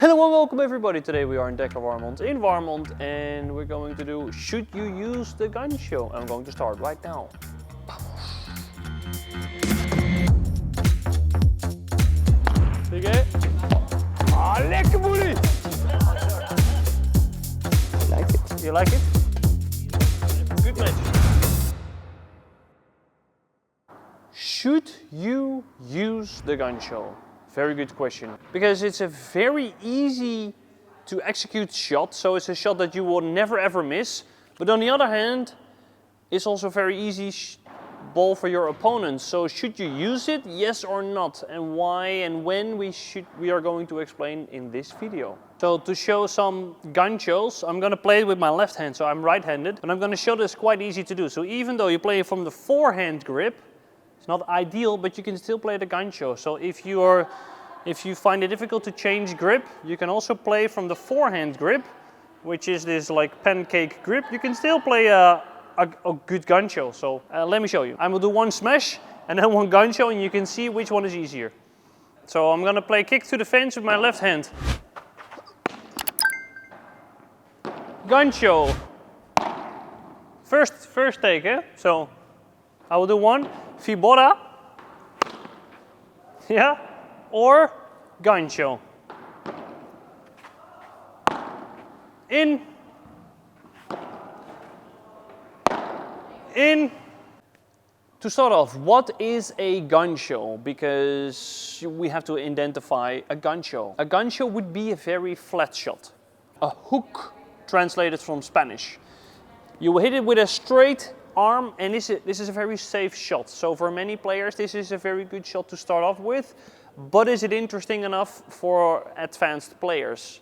Hello and welcome everybody. Today we are in Dekker Warmond in Warmond and we're going to do Should You Use the Gancho? I'm going to start right now. Oké. Ah, lekker boelie! I like it. You like it? Good match. Should you use the Gancho? Very good question. Because it's a very easy to execute shot, so it's a shot that you will never ever miss. But on the other hand, it's also a very easy ball for your opponent. So should you use it, yes or not? And why and when we are going to explain in this video. So to show some ganchos, I'm going to play it with my left hand, so I'm right-handed. And I'm going to show this quite easy to do. So even though you play it from the forehand grip, it's not ideal, but you can still play the gancho. So if you find it difficult to change grip, you can also play from the forehand grip, which is this like pancake grip. You can still play a good gancho. So let me show you. I'm gonna do one smash and then one gancho, and you can see which one is easier. So I'm gonna play kick to the fence with my left hand. Gancho. First take, eh? So I will do one. Vibora, yeah, or gancho. In. To start off, what is a gancho? Because we have to identify a gancho. A gancho would be a very flat shot. A hook, translated from Spanish. You will hit it with a straight arm, and this is a very safe shot. So for many players this is a very good shot to start off with, but is it interesting enough for advanced players?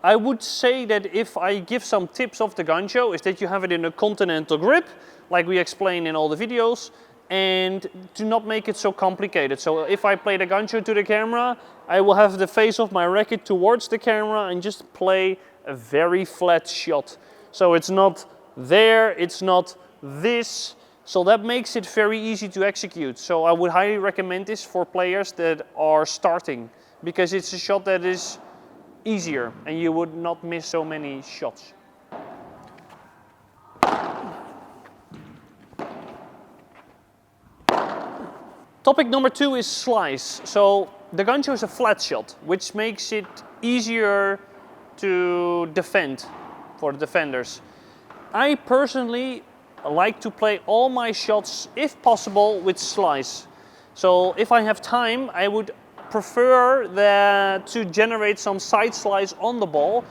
I would say that if I give some tips of the gancho, is that you have it in a continental grip, like we explain in all the videos, and do not make it so complicated. So if I play the gancho to the camera, I will have the face of my racket towards the camera and just play a very flat shot. So it's not there, it's not this, so that makes it very easy to execute. So I would highly recommend this for players that are starting, because it's a shot that is easier and you would not miss so many shots. Topic number 2 is slice. So the gancho is a flat shot, which makes it easier to defend for the defenders. I personally like to play all my shots, if possible, with slice. So if I have time, I would prefer to generate some side slice on the ball,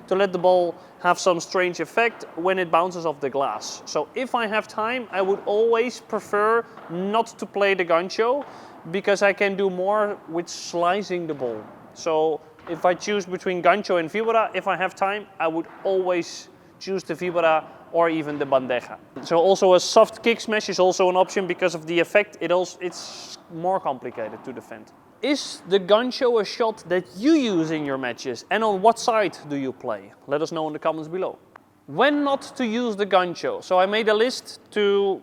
to let the ball have some strange effect when it bounces off the glass. So if I have time, I would always prefer not to play the gancho, because I can do more with slicing the ball. So if I choose between gancho and vibora, if I have time, I would always choose the vibora or even the bandeja. So also a soft kick smash is also an option because of the effect. It's more complicated to defend. Is the gancho a shot that you use in your matches, and on what side do you play? Let us know in the comments below. When not to use the gancho. So I made a list to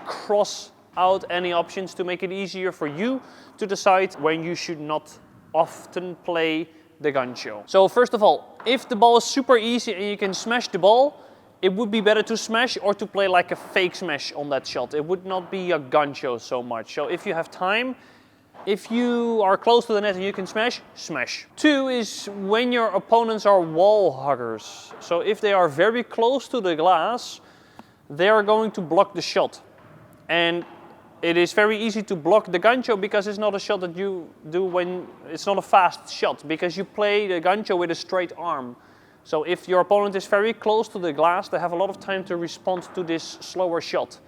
cross out any options to make it easier for you to decide when you should not often play the gancho. So first of all, if the ball is super easy and you can smash the ball, it would be better to smash or to play like a fake smash on that shot. It would not be a gancho so much. So if you have time, if you are close to the net and you can smash, smash. 2 is when your opponents are wall huggers. So if they are very close to the glass, they are going to block the shot. And it is very easy to block the gancho because it's not a shot that you do when it's not a fast shot, because you play the gancho with a straight arm. So if your opponent is very close to the glass, they have a lot of time to respond to this slower shot.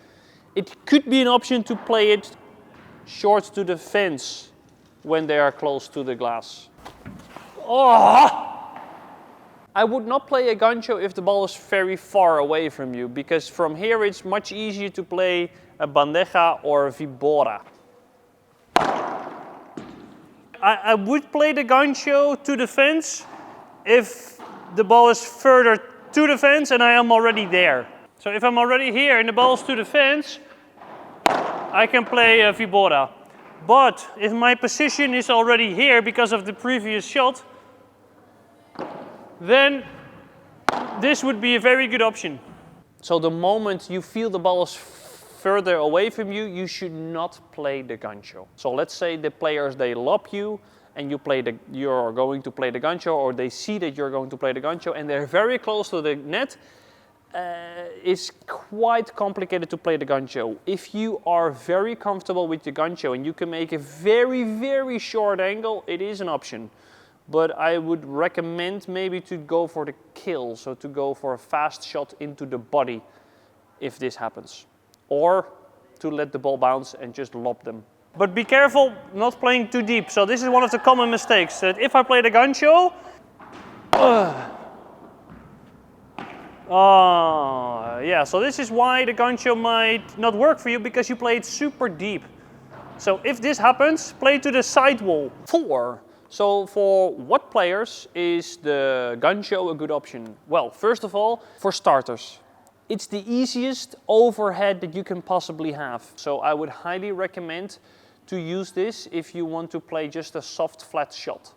It could be an option to play it short to the fence when they are close to the glass. Oh! I would not play a gancho if the ball is very far away from you, because from here it's much easier to play a bandeja or a vibora. I would play the gancho to the fence if the ball is further to the fence and I am already there. So if I'm already here and the ball is to the fence, I can play a vibora. But if my position is already here because of the previous shot, then this would be a very good option. So the moment you feel the ball is further away from you, you should not play the gancho. So let's say the players, they lob you and you're going to play the gancho, or they see that you're going to play the gancho and they're very close to the net. It's quite complicated to play the gancho. If you are very comfortable with the gancho and you can make a very, very short angle, it is an option. But I would recommend maybe to go for the kill, so to go for a fast shot into the body if this happens. Or to let the ball bounce and just lob them. But be careful not playing too deep. So this is one of the common mistakes, that if I play the gancho, yeah, so this is why the gancho might not work for you, because you play it super deep. So if this happens, play to the side wall. 4. So for what players is the gancho a good option? Well, first of all, for starters. It's the easiest overhead that you can possibly have. So I would highly recommend to use this if you want to play just a soft, flat shot.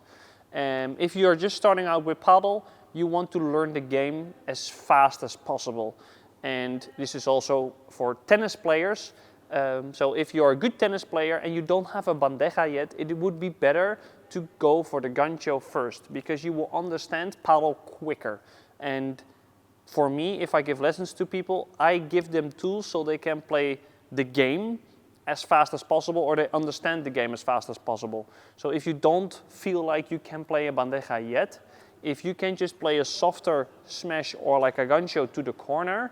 If you're just starting out with paddle, you want to learn the game as fast as possible. And this is also for tennis players. So if you're a good tennis player and you don't have a bandeja yet, it would be better to go for the gancho first, because you will understand paddle quicker. And for me, if I give lessons to people, I give them tools so they can play the game as fast as possible, or they understand the game as fast as possible. So if you don't feel like you can play a bandeja yet, if you can just play a softer smash or like a gancho to the corner,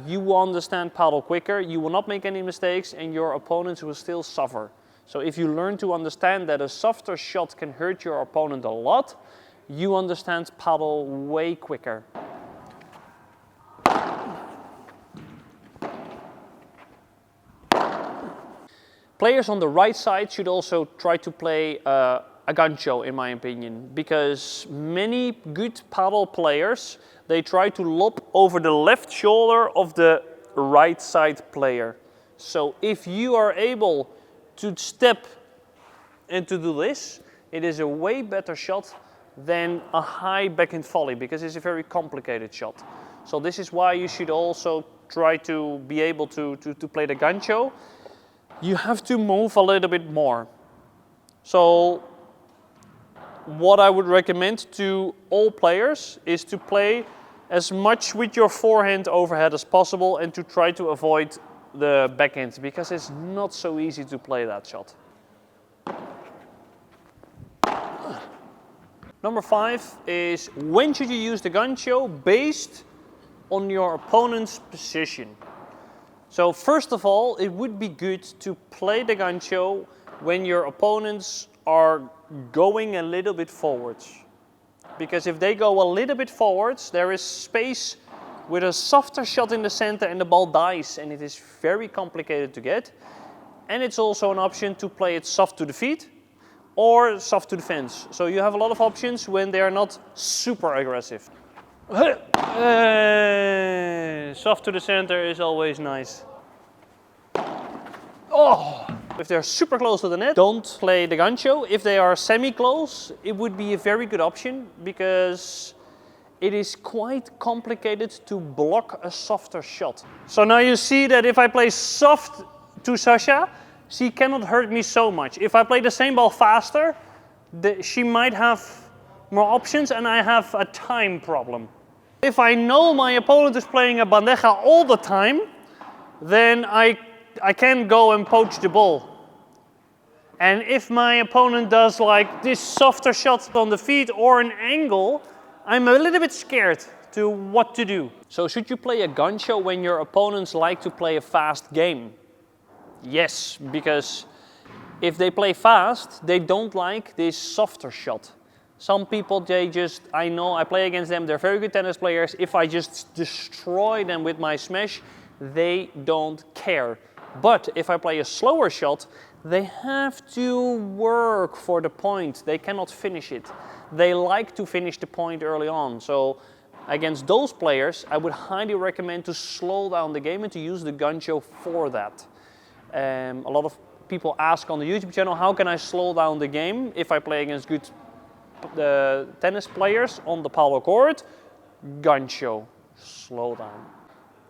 you will understand paddle quicker, you will not make any mistakes, and your opponents will still suffer. So if you learn to understand that a softer shot can hurt your opponent a lot, you understand paddle way quicker. Players on the right side should also try to play a gancho, in my opinion, because many good paddle players, they try to lob over the left shoulder of the right side player. So if you are able to step and to do this, it is a way better shot than a high backhand volley, because it's a very complicated shot. So this is why you should also try to be able to play the gancho. You have to move a little bit more. So what I would recommend to all players is to play as much with your forehand overhead as possible and to try to avoid the backhand, because it's not so easy to play that shot. Number 5 is, when should you use the gancho based on your opponent's position? So first of all, it would be good to play the gancho when your opponents are going a little bit forwards. Because if they go a little bit forwards, there is space with a softer shot in the center and the ball dies, and it is very complicated to get. And it's also an option to play it soft to the feet or soft to the fence. So you have a lot of options when they are not super aggressive. Soft to the center is always nice. Oh! If they're super close to the net, don't play the gancho. If they are semi-close, it would be a very good option, because it is quite complicated to block a softer shot. So now you see that if I play soft to Sasha, she cannot hurt me so much. If I play the same ball faster, she might have more options and I have a time problem. If I know my opponent is playing a bandeja all the time, then I can go and poach the ball. And if my opponent does like this softer shot on the feet or an angle, I'm a little bit scared to what to do. So should you play a gancho when your opponents like to play a fast game? Yes, because if they play fast, they don't like this softer shot. Some people, I know I play against them, they're very good tennis players. If I just destroy them with my smash, they don't care. But if I play a slower shot, they have to work for the point. They cannot finish it. They like to finish the point early on. So against those players, I would highly recommend to slow down the game and to use the gancho for that. A lot of people ask on the YouTube channel, how can I slow down the game if I play against good tennis players on the paddle court? Gancho, slow down.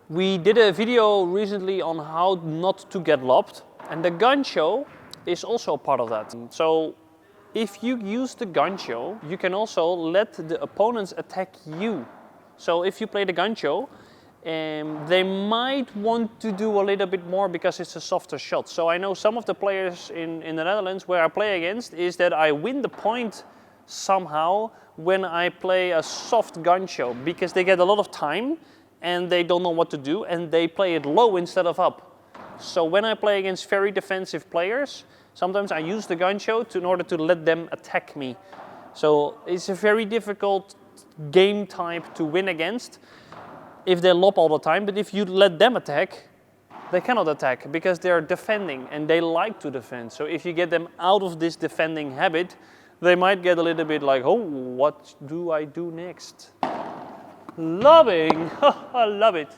We did a video recently on how not to get lobbed, and the gancho is also part of that. So if you use the gancho, you can also let the opponents attack you. So if you play the gancho, they might want to do a little bit more because it's a softer shot. So I know some of the players in the Netherlands where I play against is that I win the point somehow when I play a soft gancho, because they get a lot of time and they don't know what to do and they play it low instead of up. So when I play against very defensive players, sometimes I use the gancho in order to let them attack me. So it's a very difficult game type to win against if they lob all the time, but if you let them attack, they cannot attack because they're defending and they like to defend. So if you get them out of this defending habit, they might get a little bit like, oh, what do I do next? Lobbing, I love it.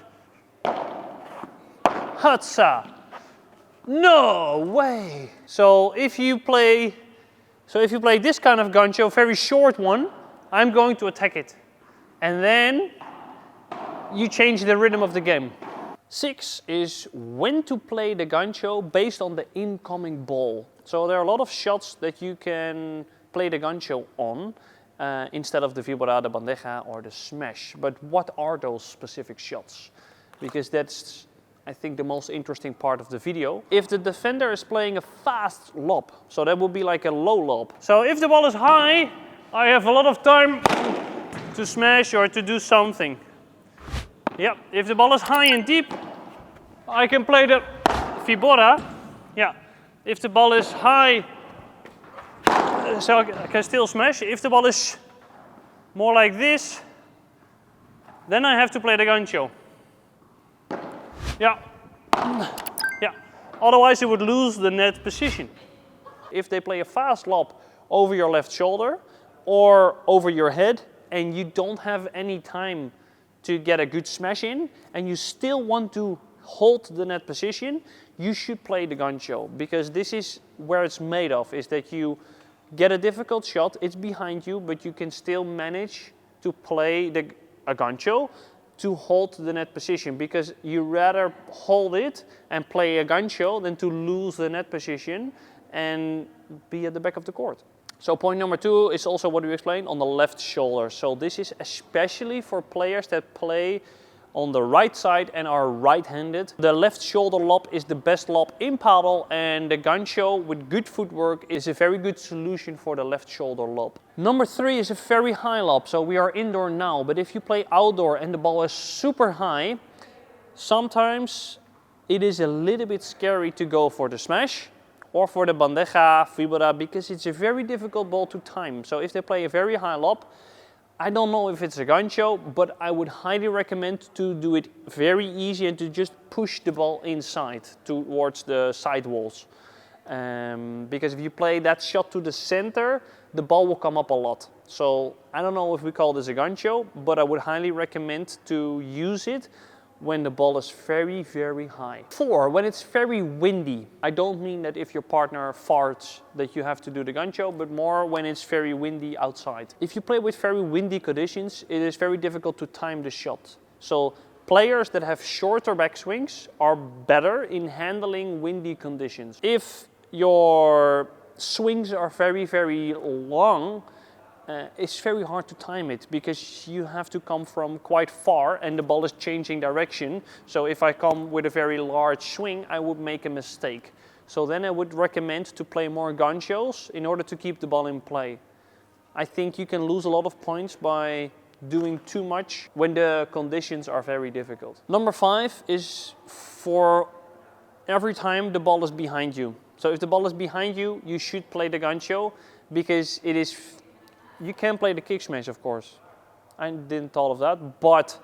Hatsa, no way. So if you play this kind of gancho, very short one, I'm going to attack it. And then you change the rhythm of the game. 6 is when to play the gancho based on the incoming ball. So there are a lot of shots that you can play the gancho on instead of the vibora, the bandeja or the smash. But what are those specific shots? Because that's, I think, the most interesting part of the video. If the defender is playing a fast lob, so that would be like a low lob. So if the ball is high, I have a lot of time to smash or to do something. Yeah, if the ball is high and deep, I can play the vibora. Yeah, if the ball is high, so I can still smash. If the ball is more like this, then I have to play the gancho. Yeah, yeah. Otherwise you would lose the net position. If they play a fast lob over your left shoulder or over your head and you don't have any time to get a good smash in and you still want to hold the net position, you should play the gancho, because this is where it's made of, is that you get a difficult shot, it's behind you, but you can still manage to play a gancho to hold the net position, because you rather hold it and play a gancho than to lose the net position and be at the back of the court. So point number 2 is also what we explained on the left shoulder. So this is especially for players that play on the right side and are right-handed. The left shoulder lob is the best lob in paddle, and the gancho with good footwork is a very good solution for the left shoulder lob. Number 3 is a very high lob. So we are indoor now, but if you play outdoor and the ball is super high, sometimes it is a little bit scary to go for the smash or for the bandeja, vibora, because it's a very difficult ball to time. So if they play a very high lob, I don't know if it's a gancho, but I would highly recommend to do it very easy and to just push the ball inside towards the side walls. Because if you play that shot to the center, the ball will come up a lot. So I don't know if we call this a gancho, but I would highly recommend to use it when the ball is very, very high. 4, when it's very windy. I don't mean that if your partner farts that you have to do the gancho, but more when it's very windy outside. If you play with very windy conditions, it is very difficult to time the shot. So players that have shorter backswings are better in handling windy conditions. If your swings are very, very long, it's very hard to time it, because you have to come from quite far and the ball is changing direction. So if I come with a very large swing, I would make a mistake. So then I would recommend to play more ganchos in order to keep the ball in play. I think you can lose a lot of points by doing too much when the conditions are very difficult. Number 5 is for every time the ball is behind you. So if the ball is behind you, you should play the gancho, because it is. You can play the kick smash, of course. I didn't thought of that, but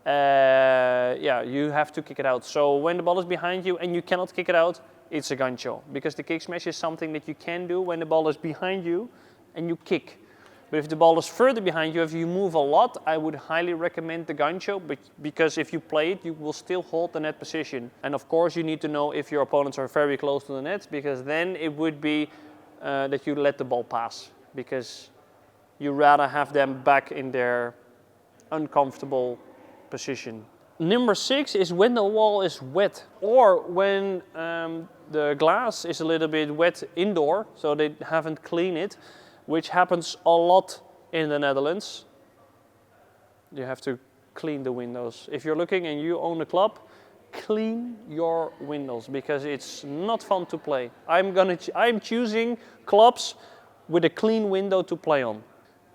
yeah, you have to kick it out. So when the ball is behind you and you cannot kick it out, it's a gancho, because the kick smash is something that you can do when the ball is behind you and you kick. But if the ball is further behind you, if you move a lot, I would highly recommend the gancho, because if you play it, you will still hold the net position. And of course, you need to know if your opponents are very close to the net, because then it would be that you let the ball pass, because you rather have them back in their uncomfortable position. Number 6 is when the wall is wet, or when the glass is a little bit wet indoor, so they haven't cleaned it, which happens a lot in the Netherlands. You have to clean the windows. If you're looking and you own a club, clean your windows, because it's not fun to play. I'm choosing clubs with a clean window to play on.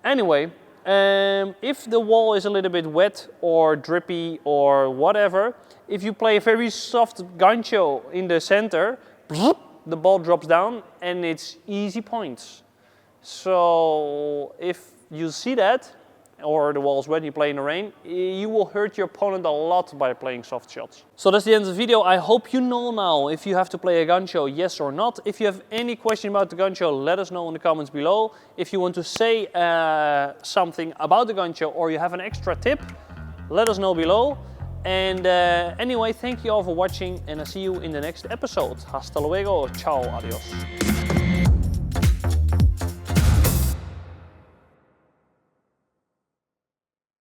Anyway, if the wall is a little bit wet or drippy or whatever, if you play a very soft gancho in the center, the ball drops down and it's easy points. So if you see that, or the wall's wet, you play in the rain, you will hurt your opponent a lot by playing soft shots. So that's the end of the video. I hope you know now if you have to play a gancho, yes or not. If you have any question about the gancho, let us know in the comments below. If you want to say something about the gancho, or you have an extra tip, let us know below. And anyway, thank you all for watching, and I'll see you in the next episode. Hasta luego, ciao, adios.